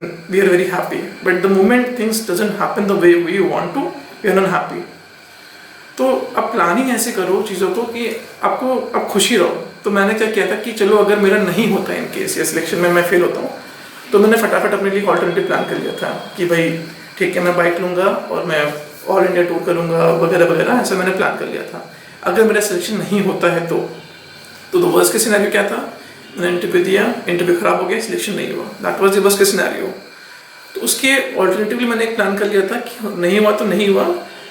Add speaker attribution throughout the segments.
Speaker 1: we are very happy, but the moment things doesn't happen the way we want to, we are unhappy. तो अब planning ऐसे करो चीज़ों को कि आपको अब खुशी रहो। तो मैंने क्या किया था कि चलो अगर मेरा नहीं होता इन केस या सिलेक्शन में मैं फेल होता हूँ, तो मैंने फटाफट अपने लिए ऑल्टरनेटिव प्लान कर लिया था कि भाई ठीक है, मैं बाइक लूँगा और मैं ऑल इंडिया टूर करूँगा वगैरह वगैरह, ऐसा मैंने प्लान कर लिया था। अगर मेरा सिलेक्शन नहीं होता है तो द वर्स्ट केस सिनेरियो क्या था, मैंने इंटरव्यू दिया, इंटरव्यू खराब हो गया, सिलेक्शन नहीं हुआ, that was the worst case scenario. तो उसके ऑल्टरनेटिवली मैंने एक प्लान कर लिया था कि नहीं हुआ तो नहीं हुआ,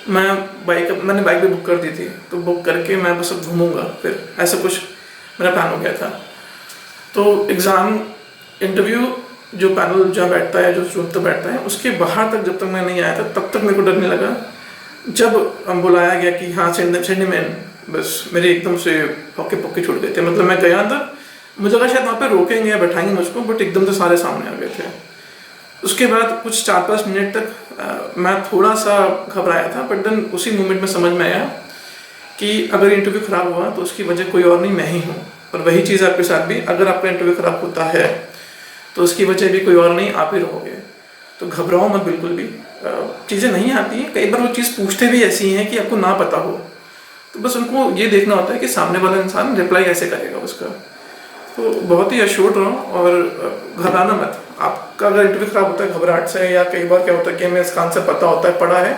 Speaker 1: मैंने बाइक भी बुक कर दी थी, तो बुक करके मैं बस अब घूमूंगा, फिर ऐसा कुछ मेरा प्लान हो गया था। तो एग्ज़ाम इंटरव्यू जो पैनल जहाँ बैठता है, जो रूम तक बैठता है, उसके बाहर तक जब तक मैं नहीं आया था तब तक मेरे को डर नहीं लगा। जब बुलाया गया कि हाँ सेंड मैन, बस मेरे एकदम से हक्के पक्के छूट गए थे। मतलब मैं गया अंदर, मुझे लगा शायद वहाँ पे रोकेंगे या बैठाएंगे मुझको, बट एकदम से सारे सामने आ गए थे। उसके बाद कुछ 4-5 मिनट तक मैं थोड़ा सा घबराया था, बट देन उसी मोमेंट में समझ में आया कि अगर इंटरव्यू खराब हुआ तो उसकी वजह कोई और नहीं, मैं ही हूँ। और वही चीज़ आपके साथ भी, अगर आपका इंटरव्यू खराब होता है तो उसकी वजह भी कोई और नहीं, आप ही रहोगे। तो घबराओ मत बिल्कुल भी, चीज़ें नहीं आती हैं। कई बार वो चीज़ पूछते भी ऐसी हैं कि आपको ना पता हो, तो बस उनको ये देखना होता है कि सामने वाला इंसान रिप्लाई कैसे करेगा उसका। तो बहुत ही अश्योर्ड रहो और घबराना मत। आपका अगर इंटरव्यू खराब होता है घबराहट से, या कई बार क्या होता है कि हमें इसका आंसर पता होता है, पढ़ा है,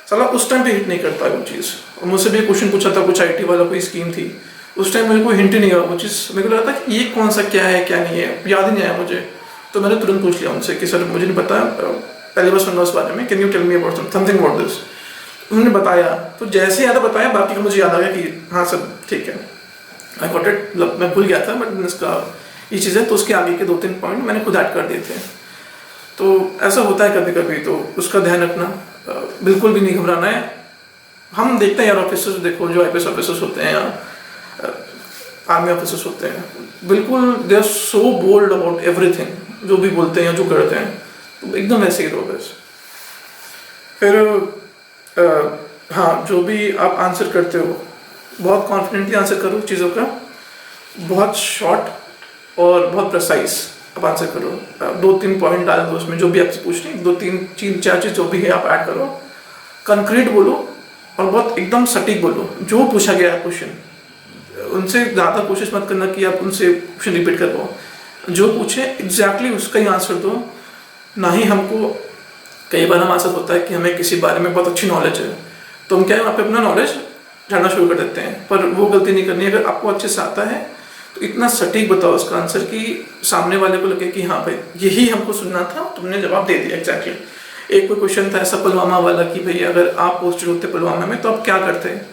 Speaker 1: साला उस टाइम पे हिट नहीं करता है वो चीज़। और मुझसे भी क्वेश्चन पूछा था, कुछ आईटी वाला कोई स्कीम थी, उस टाइम मेरे को हिंट ही नहीं हुआ वो चीज़। मेरे को लगा था कि ये कौन सा क्या है क्या नहीं है, याद ही नहीं आया मुझे। तो मैंने तुरंत पूछ लिया उनसे कि सर मुझे नहीं पता, पहली बार सुन रहा उस बारे में, can you tell me about something about this. उन्होंने बताया, तो जैसे याद बताया बाकी का मुझे याद आ गया कि हाँ सर ठीक है, आई गॉट इट। मतलब मैं भूल गया था, बट इसका ये चीज़ है। तो उसके आगे के 2-3 पॉइंट मैंने खुद ऐड कर दिए थे। तो ऐसा होता है कभी कभी, तो उसका ध्यान रखना, बिल्कुल भी नहीं घबराना है। हम देखते हैं यार ऑफिसर्स, देखो जो आईपीएस ऑफिसर्स होते हैं या आर्मी ऑफिसर्स होते हैं, बिल्कुल they are so bold about everything, जो भी बोलते हैं या जो करते हैं, तो एकदम ऐसे ही रहो बस। फिर हाँ, जो भी आप आंसर करते हो बहुत कॉन्फिडेंटली आंसर करो चीज़ों का, बहुत शॉर्ट और बहुत प्रिसाइज आप आंसर करो। 2-3 पॉइंट डाल दो उसमें, जो भी आपसे पूछ रहे हैं 2-3-4 चीज़ जो भी है आप ऐड करो। कंक्रीट बोलो और बहुत एकदम सटीक बोलो। जो पूछा गया है क्वेश्चन, उनसे ज़्यादा कोशिश मत करना कि आप उनसे क्वेश्चन रिपीट कर पाओ। जो पूछे एग्जैक्टली उसका ही आंसर दो। ना ही हमको, कई बार हमारे साथ होता है कि हमें किसी बारे में बहुत अच्छी नॉलेज है, तो हम क्या है वहाँ पे अपना नॉलेज जानना शुरू कर देते हैं, पर वो गलती नहीं करनी। अगर आपको अच्छे से आता है तो इतना सटीक बताओ उसका आंसर कि सामने वाले को लगे कि हाँ भाई यही हमको सुनना था, तुमने जवाब दे दिया एग्जैक्टली। एक कोई क्वेश्चन था ऐसा पुलवामा वाला कि भाई अगर आप पोस्टेड होते पुलवामा में तो आप क्या करते हैं।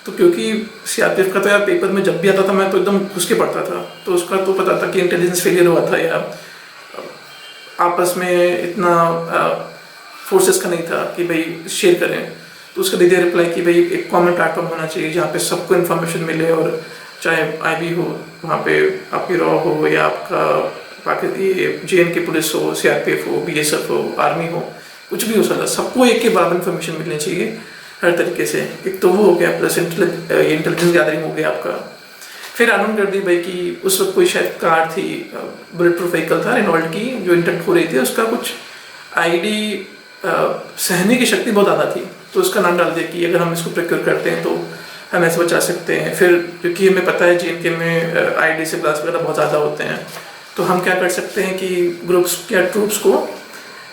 Speaker 1: तो क्योंकि सीआरपीएफ का तो यार पेपर में जब भी आता था मैं तो एकदम घुस के पढ़ता था, तो उसका तो पता था कि इंटेलिजेंस फेलियर हुआ था या आपस में इतना फोर्सेस का नहीं था कि भाई शेयर करें। तो उसका दे दिया रिप्लाई कि भाई एक कॉमन प्लेटफॉर्म होना चाहिए जहाँ पे सबको इन्फॉर्मेशन मिले, और चाहे आईबी हो, वहाँ पे आपकी रॉ हो, या आपका JNK पुलिस हो, सीआरपीएफ हो, बीएसएफ हो, आर्मी हो, कुछ भी हो सकता, सबको एक के बराबर इन्फॉर्मेशन मिलनी चाहिए हर तरीके से। एक तो वो हो गया, प्लस इंटेलिजेंस गैदरिंग हो गया आपका। फिर आनंद कर दी भाई कि उस वक्त कोई शायद कार थी, बुलेट प्रूफ व्हीकल था रेनॉल्ट की, जो इंटेक्ट हो रही थी, उसका कुछ आईडी सहने की शक्ति बहुत ज़्यादा थी, तो उसका नाम डाल दिया कि अगर हम इसको प्रोक्योर करते हैं तो हम ऐसे बचा सकते हैं। फिर क्योंकि हमें पता है JNK में आईडी से ब्लास्ट वगैरह बहुत ज़्यादा होते हैं, तो हम क्या कर सकते हैं कि ग्रुप्स या ट्रूप्स को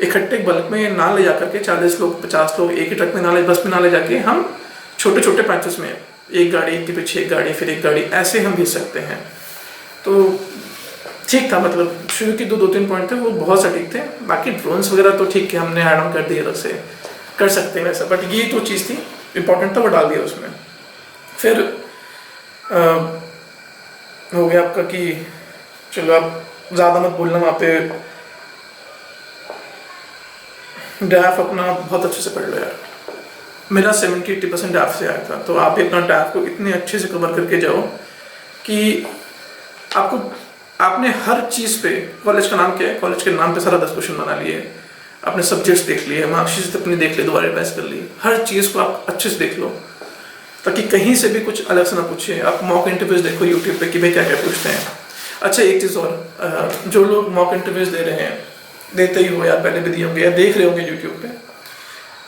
Speaker 1: इकट्ठे बल्क में ना ले जा करके 40 लोग 50 लोग एक ही ट्रक में ना ले, बस में ना ले जाके हम छोटे छोटे पैचेस में, एक गाड़ी के पीछे एक गाड़ी फिर एक गाड़ी, ऐसे हम भेज सकते हैं। तो ठीक था, मतलब शुरू की 2-3 पॉइंट थे वो बहुत सटीक थे। बाकी ड्रोन्स वगैरह तो ठीक है, हमने ऐड ऑन कर दिए, अलग से कर सकते हैं वैसा, बट ये तो चीज़ थी इंपॉर्टेंट था, वो डाल दिया उसमें। फिर हो गया आपका कि चलो आप ज़्यादा मत बोलना, वहाँ पे ड्राफ्ट अपना बहुत अच्छे से पढ़ लो यार। मेरा 70-80% ड्राफ्ट से आया था, तो आप भी अपना ड्राफ्ट को इतने अच्छे से कवर करके जाओ कि आपने हर चीज़ पे, कॉलेज का नाम क्या है, कॉलेज के नाम पे सारा 10 क्वेश्चन बना लिए, अपने सब्जेक्ट्स देख लिए, मार्कशीट अपनी देख ली, दोबारा रिवाइज कर ली, हर चीज़ को आप अच्छे से देख लो ताकि कहीं से भी कुछ अलग से ना पूछे। आप मॉक इंटरव्यूज देखो यूट्यूब पे कि भाई क्या क्या पूछते हैं। अच्छा एक चीज़ और, जो लोग मॉक इंटरव्यूज दे रहे हैं देते ही हो या पहले भी दिए होंगे या देख रहे होंगे यूट्यूब पे।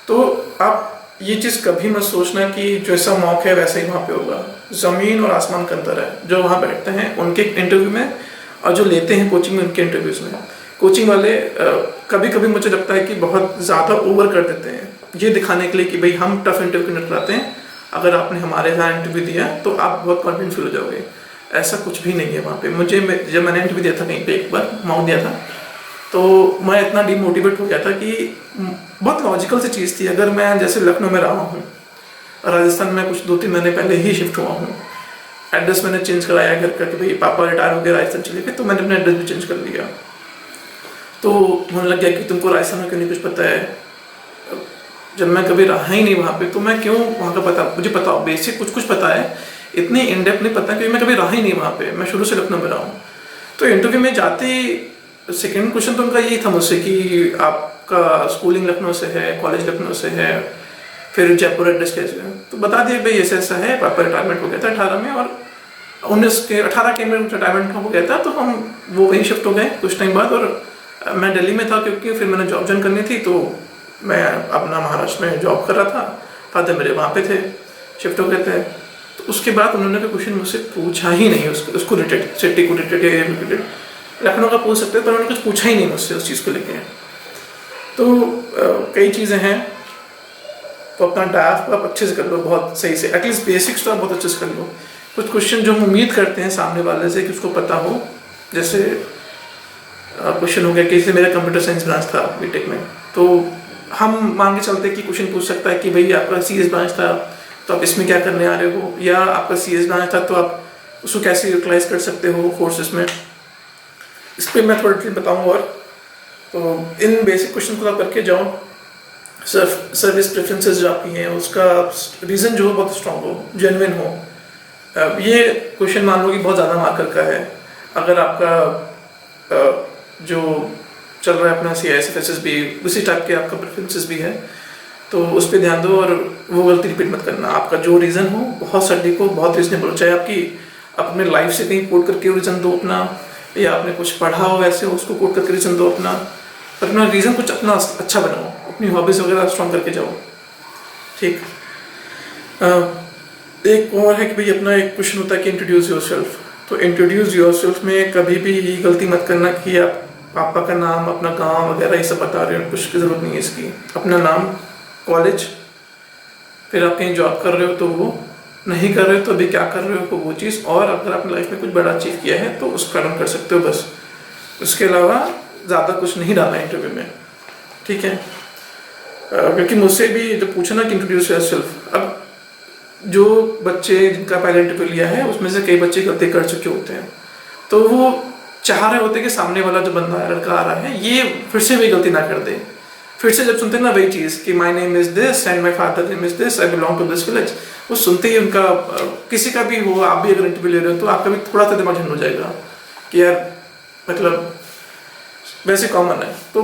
Speaker 1: तो आप ये चीज़ कभी मत सोचना कि जैसा मौका है वैसा ही वहाँ पे होगा। ज़मीन और आसमान का अंतर है। जो वहाँ बैठते हैं उनके इंटरव्यू में और जो लेते हैं कोचिंग में उनके इंटरव्यूज़ में, कोचिंग वाले कभी कभी मुझे लगता है कि बहुत ज़्यादा ओवर कर देते हैं ये दिखाने के लिए कि भाई हम टफ इंटरव्यू कंडक्ट कराते हैं, अगर आपने हमारे यहाँ इंटरव्यू दिया तो आप बहुत कॉन्फिडेंट फील हो जाओगे। ऐसा कुछ भी नहीं है वहाँ पे। मुझे जब मैंने इंटरव्यू दिया था कहीं पे, एक बार मॉक दिया था, तो मैं इतना डीमोटिवेट हो गया था कि बहुत लॉजिकल सी चीज़ थी। अगर मैं जैसे लखनऊ में रहा हूँ, राजस्थान में कुछ 2-3 महीने पहले ही शिफ्ट हुआ हूँ, एड्रेस मैंने चेंज कराया घर का कि भाई पापा रिटायर हो गए राजस्थान चले गए, तो मैंने अपना एड्रेस भी चेंज कर लिया। तो होने लग गया कि तुमको राजस्थान में क्यों नहीं कुछ पता है। जब मैं कभी रहा ही नहीं वहाँ पे तो मैं क्यों वहाँ का पता, मुझे पता बेसिक कुछ पता है, इतनी इन डेप्थ नहीं पता क्योंकि मैं कभी रहा ही नहीं वहाँ पे। मैं शुरू से लखनऊ में रहा हूँ। तो इंटरव्यू में जाते ही सेकेंड क्वेश्चन तो उनका यही था मुझसे कि आपका स्कूलिंग लखनऊ से है, कॉलेज लखनऊ से है, फिर जयपुर एड्रेस कैसे है। तो बता दिया भाई ऐसा ऐसा है, पापा रिटायरमेंट हो गया था 18 में और 18 के में रिटायरमेंट हो गया था, तो हम वो वहीं शिफ्ट हो गए कुछ टाइम बाद। और मैं दिल्ली में था क्योंकि फिर मैंने जॉब ज्वाइन करनी थी, तो मैं अपना महाराष्ट्र में जॉब कर रहा था, फादर मेरे वहाँ पे थे, शिफ्ट हो गए थे। तो उसके बाद उन्होंने कोई क्वेश्चन मुझसे पूछा ही नहीं उसको रिलेटेड, सिटी को रिलेटेड या रिलेटेड, लखनऊ का पूछ सकते पर उन्होंने कुछ पूछा ही नहीं मुझसे उस चीज़ को लेके। तो कई चीज़ें हैं, तो अपना डायफ को आप अच्छे से कर लो, बहुत सही से, एटलीस्ट बेसिक्स तो आप बहुत अच्छे से कर लो। कुछ क्वेश्चन जो हम उम्मीद करते हैं सामने वाले से कि उसको पता हो, जैसे क्वेश्चन हो गया कि जैसे मेरा कंप्यूटर साइंस ब्रांच था बीटेक में, तो हम मान के चलते कि क्वेश्चन पूछ सकता है कि भाई आपका सीएस ब्रांच था तो आप इसमें क्या करने आ रहे हो, या आपका सीएस ब्रांच था तो आप उसको कैसे यूटिलाइज कर सकते हो कोर्सेज में। इस पर मैं थोड़ा डिटेल बताऊँगा। और तो इन बेसिक क्वेश्चन को आप करके जाओ। सर्विस प्रेफरेंसेस जो आपकी हैं उसका रीज़न जो हो बहुत स्ट्रॉन्ग हो, जेन्युइन हो। ये क्वेश्चन मान लो कि बहुत ज़्यादा मार्कर का है, अगर आपका जो चल रहा है अपना CISFSS भी उसी टाइप के आपका प्रेफरेंसेस भी है, तो उस पर ध्यान दो और वो गलती रिपीट मत करना। आपका जो रीज़न हो बहुत सटीक हो, बहुत रीजनेबल हो, चाहे आपकी अपने लाइफ से कहीं कोट करके रीज़न दो अपना, या आपने कुछ पढ़ा हो वैसे उसको कोट करके रीज़न दो अपना, पर अपना रीज़न कुछ अपना अच्छा बनाओ, अपनी हॉबीज़ वगैरह स्ट्रॉन्ग करके जाओ। ठीक। एक और है कि भाई अपना एक क्वेश्चन होता है कि इंट्रोड्यूस योरसेल्फ। तो इंट्रोड्यूस योरसेल्फ में कभी भी ये गलती मत करना कि आप पापा का नाम, अपना गांव वगैरह ये सब बता रहे हो, कुछ की ज़रूरत नहीं है इसकी। अपना नाम, कॉलेज, फिर आप कहीं जॉब कर रहे हो तो वो, नहीं कर रहे हो तो अभी क्या कर रहे हो तो वो चीज़, और अगर आपने लाइफ में कुछ बड़ा अचीव किया है तो उसका नाम कर सकते हो बस। उसके अलावा ज़्यादा कुछ नहीं डालना है इंटरव्यू में, ठीक है। क्योंकि मुझसे भी जब पूछा ना कि इंट्रोड्यूस योरसेल्फ, अब जो बच्चे जिनका पहले इंटरव्यू लिया है उसमें से कई बच्चे गलती कर चुके होते हैं, तो वो चाह रहे होते कि सामने वाला जो बंदा लड़का आ रहा है ये फिर से वही गलती ना कर दे। फिर से जब सुनते हैं ना वही चीज़ कि my name is this and my father name is this, I belong to this village, वो सुनते ही उनका, किसी का भी हो, आप भी अगर इंटरव्यू ले रहे हो तो आपका भी थोड़ा सा दिमाग झंड हो जाएगा कि यार मतलब वैसे कॉमन है। तो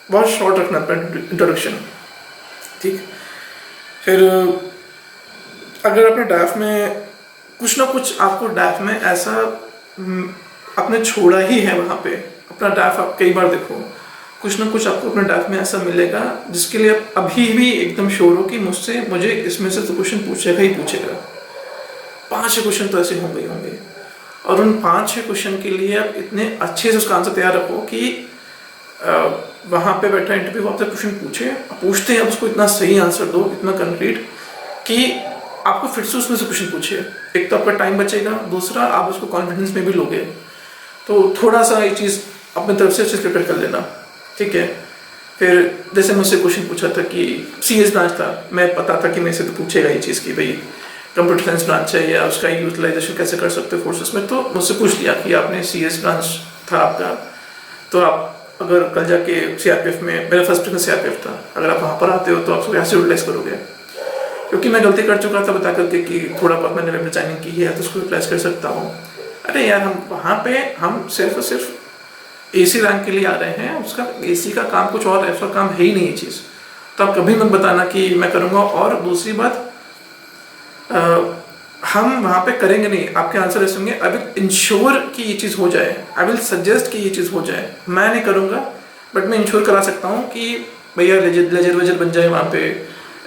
Speaker 1: बहुत शॉर्ट रखना अपना इंट्रोडक्शन, ठीक। फिर अगर अपने डायफ में कुछ ना कुछ आपको डायफ में ऐसा आपने छोड़ा ही है, वहाँ पे अपना डायफ आप कई बार देखो, कुछ ना कुछ आपको अपने डायफ में ऐसा मिलेगा जिसके लिए आप अभी भी एकदम श्योर हो कि मुझे इसमें से तो क्वेश्चन पूछेगा ही पूछेगा। 5-6 क्वेश्चन तो ऐसे होंगे और उन 5-6 क्वेश्चन के लिए आप इतने अच्छे से उसका आंसर तैयार रखो कि वहाँ पे बैठा इंटरव्यू आपसे क्वेश्चन पूछते हैं, आप उसको इतना सही आंसर दो, इतना कंक्रीट कि आपको फिर से उसमें से क्वेश्चन पूछे। एक तो आपका टाइम बचेगा, दूसरा आप उसको कॉन्फिडेंस में भी लोगे। तो थोड़ा सा ये चीज़ अपनी तरफ से अच्छे से प्रिपेयर कर लेना, ठीक है। फिर जैसे मुझसे क्वेश्चन पूछा था कि CS ब्रांच था, मैं पता था कि मेरे से तो पूछेगा ये चीज़ कि भाई कंप्यूटर साइंस ब्रांच है या उसका यूटिलाइजेशन कैसे कर सकते हो फोर्सेस में, तो मुझसे पूछ लिया कि आपने CS ब्रांच था आपका, तो आप अगर कल जाके CRPF में, मेरा फर्स्ट प्रेफरेंस CRPF था, अगर आप वहाँ पर आते हो तो आप उसको कैसे यूटिलाइज करोगे। क्योंकि मैं गलती कर चुका था बता करके कि थोड़ा बहुत मैंने वेब डिजाइनिंग की है तो उसको यूटिलाइज कर सकता हूँ। अरे यार हम वहाँ पे हम सिर्फ और सिर्फ AC रैंक के लिए आ रहे हैं, उसका AC का काम कुछ और ऐसा काम है ही नहीं ये चीज़। तो आप कभी मत बताना कि मैं करूँगा। और दूसरी बात, हम वहाँ पे करेंगे नहीं, आपके आंसर ऐसे होंगे आई विल इंश्योर कि ये चीज़ हो जाए, आई विल सजेस्ट कि ये चीज़ हो जाए, मैं नहीं करूँगा, बट मैं इंश्योर करा सकता हूँ कि भैया लेजर वेजर बन जाए वहाँ पे,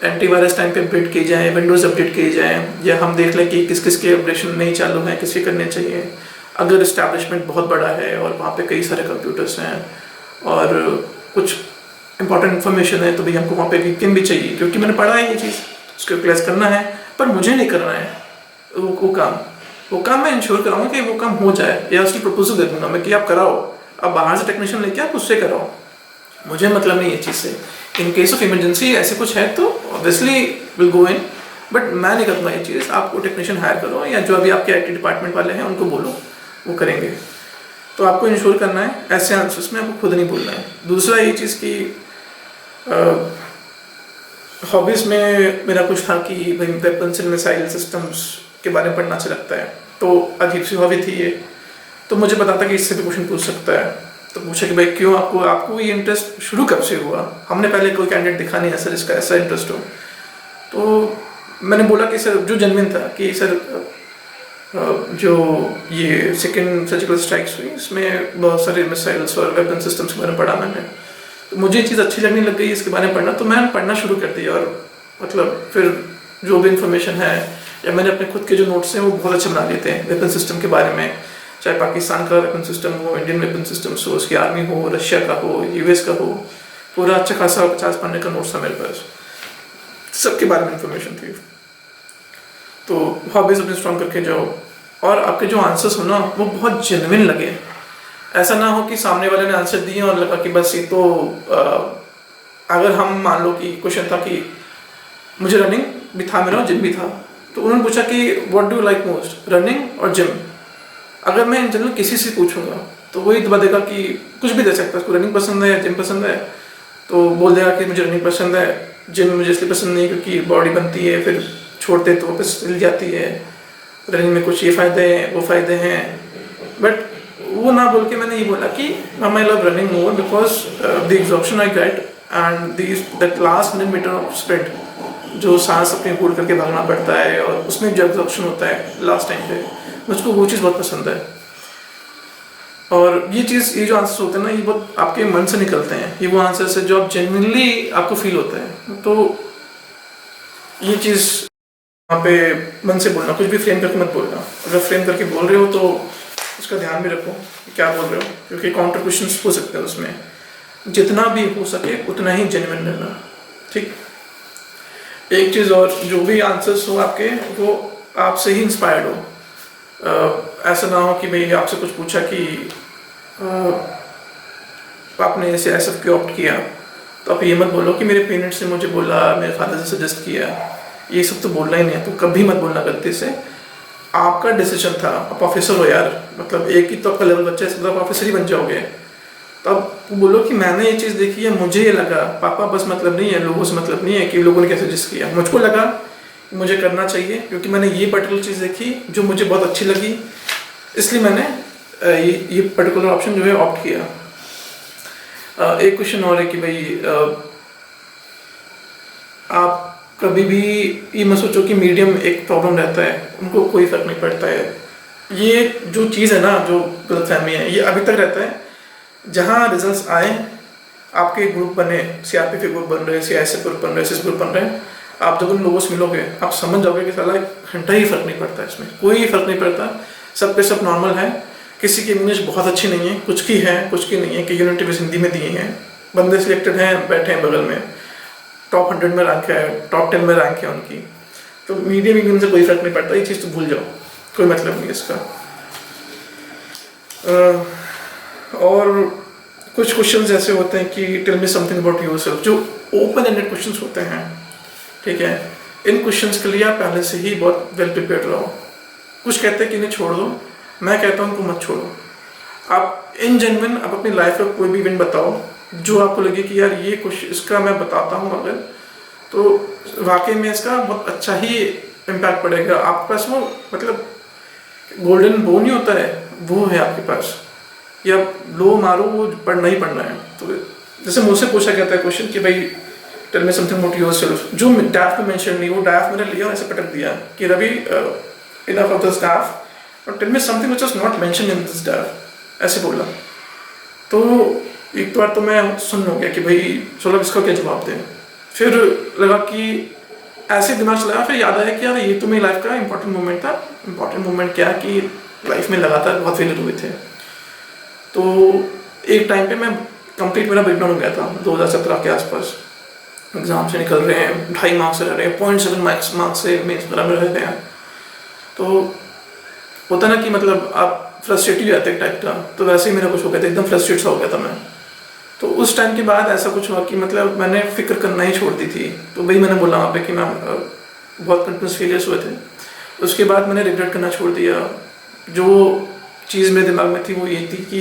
Speaker 1: एंटीवायरस टाइम पे अपडेट किए जाए, विंडोज़ अपडेट किए जाए, या हम देख लें कि किस किस के अपडेशन नहीं चालू हैं, किसके करने चाहिए। अगर इस्टेब्लिशमेंट बहुत बड़ा है और वहाँ पे कई सारे कंप्यूटर्स हैं और कुछ इंपॉर्टेंट इन्फॉर्मेशन है, तो भाई हमको वहाँ पे वीपीएन भी चाहिए, क्योंकि मैंने पढ़ा है ये चीज़, उसको यूटिलाइज करना है, पर मुझे नहीं करना है वो काम मैं इंश्योर कराऊंगा कि वो काम हो जाए, या उसकी प्रपोजल दे दूंगा मैं कि आप कराओ, आप बाहर से टेक्नीशियन लेके आप उससे कराओ, मुझे मतलब नहीं ये चीज़ से। इन केस ऑफ इमरजेंसी ऐसे कुछ है तो obviously will go in, but मैं नहीं करूँगा ये चीज़। आपको टेक्नीशियन हायर करो, या जो अभी आपके आईटी डिपार्टमेंट वाले हैं उनको बोलो, वो करेंगे। तो आपको इंश्योर करना है, ऐसे आंसर्स में आपको खुद नहीं बोलना है। दूसरा ये चीज़ की हॉबीज़ में मेरा कुछ था कि भाई वेपन्स एंड मिसाइल सिस्टम्स के बारे में पढ़ना अच्छा लगता है, तो अजीब सी हॉबी थी ये। तो मुझे पता था कि इससे भी क्वेश्चन पूछ सकता है, तो पूछा कि भाई क्यों आपको ये इंटरेस्ट शुरू कब से हुआ। हमने पहले कोई कैंडिडेट दिखा नहीं है सर इसका ऐसा इंटरेस्ट हो, तो मैंने बोला कि सर जो जेन्युइन था कि सर जो ये सेकेंड सर्जिकल स्ट्राइक्स हुई इसमें बहुत सारे मिसाइल्स और वेपन सिस्टम्स के बारे में पढ़ा मैंने, तो मुझे ये चीज़ अच्छी लगने लग गई इसके बारे में पढ़ना, तो मैंने पढ़ना शुरू कर दिया। और मतलब फिर जो भी इंफॉर्मेशन है, या मैंने अपने खुद के जो नोट्स हैं वो बहुत अच्छे बना लिए थे वेपन सिस्टम के बारे में, चाहे पाकिस्तान का वेपन सिस्टम हो, इंडियन वेपन सिस्टम हो, उसकी आर्मी हो, रशिया का हो, यूएस का हो, पूरा अच्छा खासा 50 पन्ने का नोट्स था मेरे पास, सबके बारे में इंफॉर्मेशन थी। तो हॉबीज अपने स्ट्रॉन्ग करके जाओ, और आपके जो आंसर्स हो ना वो बहुत जेन्युइन लगे। ऐसा ना हो कि सामने वाले ने आंसर दिए और लगा कि बस ये तो अगर हम मान लो कि क्वेश्चन था कि मुझे रनिंग भी था मेरा, जिम भी था, तो उन्होंने पूछा कि what do you like most, running और जिम। अगर मैं इन जनरल किसी से पूछूंगा तो वही बता देगा कि कुछ भी दे सकता है, उसको रनिंग पसंद है या जिम पसंद है, तो बोल देगा कि मुझे रनिंग पसंद है, जिम मुझे इसलिए पसंद नहीं क्योंकि बॉडी बनती है, फिर छोड़ते तो वापस चल जाती है, रनिंग में कुछ ये फ़ायदे हैं वो फ़ायदे हैं। बट वो ना बोल के मैंने ये बोला कि ma'am I love running more because the exhaustion I get and that last 100 metre of sprint, जो सांस अपनी होल्ड करके भागना पड़ता है और उसमें जो एग्जॉशन होता है लास्ट टाइम पे, मुझको वो चीज़ बहुत पसंद है। और ये चीज़, ये जो आंसर्स होते हैं ना, ये बहुत आपके मन से निकलते हैं, ये वो आंसर्स है जो आप जेन्युइनली आपको फील होता है। तो ये चीज़ वहाँ पे मन से बोलना, कुछ भी फ्रेम करके मत बोलना। अगर फ्रेम करके बोल रहे हो तो उसका ध्यान भी रखो कि क्या बोल रहे हो, क्योंकि काउंटर क्वेश्चंस हो सकते हैं उसमें। जितना भी हो सके उतना ही जेन्युइन रहना, ठीक। एक चीज़ और, जो भी आंसर्स हो आपके वो आपसे ही इंस्पायर्ड हो। ऐसा ना हो कि भाई आपसे कुछ पूछा कि आपने ऐसे ऐसा क्यों ऑप्ट किया, तो आप ये मत बोलो कि मेरे पेरेंट्स ने मुझे बोला, मेरे फादर ने सजेस्ट किया, ये सब तो बोलना ही नहीं है। तो कभी मत बोलना गलती से, आपका डिसीजन था। आप प्रोफेसर हो यार, मतलब एक ही तो आपका लेवल बच्चा है, इसका मतलब प्रोफेसर ही बन जाओगे। तो आप बोलो कि मैंने ये चीज़ देखी है, मुझे ये लगा, पापा बस मतलब नहीं है, लोगों से मतलब नहीं है कि लोगों ने क्या सजेस्ट किया, मुझको लगा मुझे करना चाहिए क्योंकि मैंने ये पर्टिकुलर चीज़ देखी जो मुझे बहुत अच्छी लगी, इसलिए मैंने ये पर्टिकुलर ऑप्शन जो है ऑप्ट किया। एक क्वेश्चन और है कि भाई आप कभी भी ये मत सोचो कि मीडियम एक प्रॉब्लम रहता है, उनको कोई फर्क नहीं पड़ता है। ये जो चीज़ है ना, जो गलतफहमी है, ये अभी तक रहता है। जहाँ रिजल्ट्स आए, आपके ग्रुप बने, सीआरपीएफ ग्रुप बन रहे हैं, सीआईएसएफ ग्रुप बन रहे हैं, एसएस ग्रुप बन रहे हैं, आप जब उन लोगों से मिलोगे आप समझ जाओगे कि साला घंटा ही फर्क नहीं पड़ता, इसमें कोई फर्क नहीं पड़ता, सब पे सब नॉर्मल है। किसी की इंग्लिश बहुत अच्छी नहीं है, कुछ की है, कुछ की नहीं है, कि यूनिटी बेस हिंदी में दिए हैं, बंदे सिलेक्टेड हैं, बैठे हैं बगल में, टॉप 100 में रैंक है, टॉप 10 में रैंक है उनकी, तो मीडियम मीडियम से कोई फर्क नहीं पड़ता। ये चीज़ तो भूल जाओ, कोई मतलब नहीं इसका। और कुछ क्वेश्चंस ऐसे होते हैं कि tell me something about yourself, जो ओपन एंडेड क्वेश्चंस होते हैं, ठीक है। इन क्वेश्चंस के लिए आप पहले से ही बहुत वेल प्रिपेयर्ड रहो। कुछ कहते हैं कि इन्हें छोड़ दो, मैं कहता हूँ उनको मत छोड़ो। आप इन जेन्युइन आप अपनी लाइफ का कोई भी इवेंट बताओ जो आपको लगे कि यार ये कुछ इसका मैं बताता हूँ अगर, तो वाकई में इसका बहुत अच्छा ही इम्पैक्ट पड़ेगा आपके पास। वो मतलब गोल्डन बो नहीं होता है, वो है आपके पास, या लो मारो वो पढ़ना ही पढ़ना है। तो जैसे मुझसे पूछा गया था क्वेश्चन कि भाई tell me something about yourself, जो डाफ में मेंशन नहीं, वो डाफ मैंने लिया और ऐसे पटक दिया कि Ravi enough of this DAF और tell me something which was not mentioned in this DAF, ऐसे बोला। तो एक बार तो मैं सुन हो गया कि भाई चलो इसका क्या जवाब दें। फिर लगा कि ऐसे दिमाग चलाया, फिर याद आया कि यार ये तो मेरी लाइफ का इंपॉर्टेंट मोमेंट था। इंपॉर्टेंट मोमेंट क्या कि लाइफ में लगातार बहुत फेलियर हुए थे। तो एक टाइम पे मैं कंप्लीट मेरा ब्रेकडाउन हो गया था 2017 के आसपास। एग्जाम से निकल रहे हैं, 2.5 मार्क्स से रह रहे हैं, 0.7 मार्क्स से मेंस वगैरह में रह रहे हैं। तो होता ना कि मतलब आप फ्रस्ट्रेट ही जाते हैं टाइप का, तो वैसे ही मेरा कुछ हो गया था, एकदम फ्रस्ट्रेट सा हो गया था मैं। तो उस टाइम के बाद ऐसा कुछ हुआ कि मतलब मैंने फिक्र करना ही छोड़ दी थी। तो वही मैंने बोला वहाँ पे कि मैं बहुत कंटिन्यूस फेलियर्स हुए थे। उसके बाद मैंने रिग्रेट करना छोड़ दिया। जो चीज़ मेरे दिमाग में थी वो ये थी कि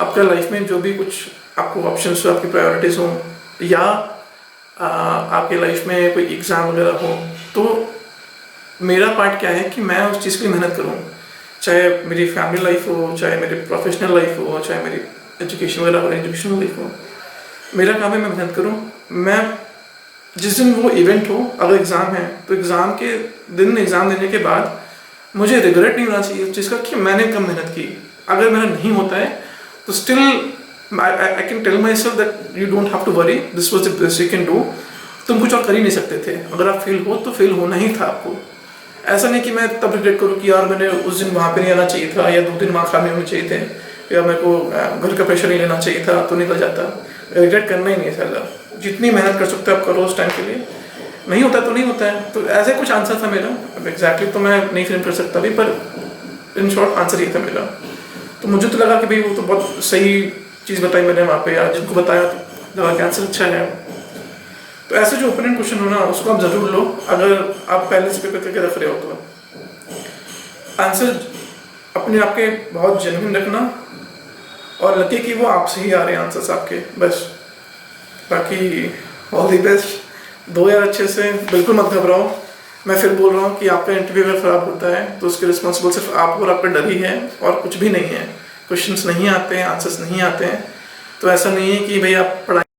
Speaker 1: आपका लाइफ में जो भी कुछ आपको ऑप्शंस हो, आपकी प्रायोरिटीज़ हो, या आपके लाइफ में कोई एग्ज़ाम वगैरह हो, तो मेरा पार्ट क्या है कि मैं उस चीज़ के लिए मेहनत करूँ। चाहे मेरी फैमिली लाइफ हो, चाहे मेरी प्रोफेशनल लाइफ हो, चाहे मेरी एजुकेशन वगैरह और एजुकेशनल लाइफ हो, मेरा काम है मैं मेहनत करूँ। मैं जिस दिन वो इवेंट हो, अगर एग्ज़ाम है तो एग्ज़ाम के दिन, एग्ज़ाम देने के बाद मुझे रिग्रेट नहीं होना चाहिए उस चीज़ का कि मैंने कम मेहनत की। अगर मेरा नहीं होता है तो still I can tell myself that you don't have to worry, this was the best you can do. तुम कुछ और कर ही नहीं सकते थे। अगर आप फेल हो तो फेल होना ही था आपको। ऐसा नहीं कि मैं तब रिग्रेट करूँ कि यार मैंने उस दिन वहाँ पे नहीं आना चाहिए था, या 2-3 मार्क्स खाने होने चाहिए थे, या मेरे को घर का प्रेशर नहीं लेना चाहिए था तो निकल जाता। रिग्रेट करना ही नहीं है साला। जितनी मेहनत कर सकते हो आप करो उस टाइम के लिए। नहीं होता तो नहीं होता है। तो ऐसे कुछ आंसर था मेरा। अब एग्जैक्टली तो मैं नहीं फ्रेम कर सकता भी, पर इन शॉर्ट आंसर ये था मेरा। तो मुझे तो लगा कि भाई वो तो बहुत सही चीज़ बताई मैंने वहाँ पे, यार जिनको बताया तो लगा कि आंसर अच्छा है। तो ऐसे जो ओपनिंग क्वेश्चन हो ना उसको आप ज़रूर लो, अगर आप पहले से पेपर करके रख रहे हो तो। आंसर अपने आप के बहुत जेन्युइन रखना, और लगे कि वो आपसे ही आ रहे हैं आंसर्स आपके, बस। बाकी ऑल दी बेस्ट, दो यार अच्छे से, बिल्कुल मत घबराओ। मैं फिर बोल रहा हूँ कि आपका इंटरव्यू अगर ख़राब होता है तो उसके रिस्पॉन्सिबल सिर्फ आप और आपका डर ही है, और कुछ भी नहीं है। क्वेश्चंस नहीं आते हैं, आंसर्स नहीं आते हैं, तो ऐसा नहीं है कि भाई आप पढ़ाई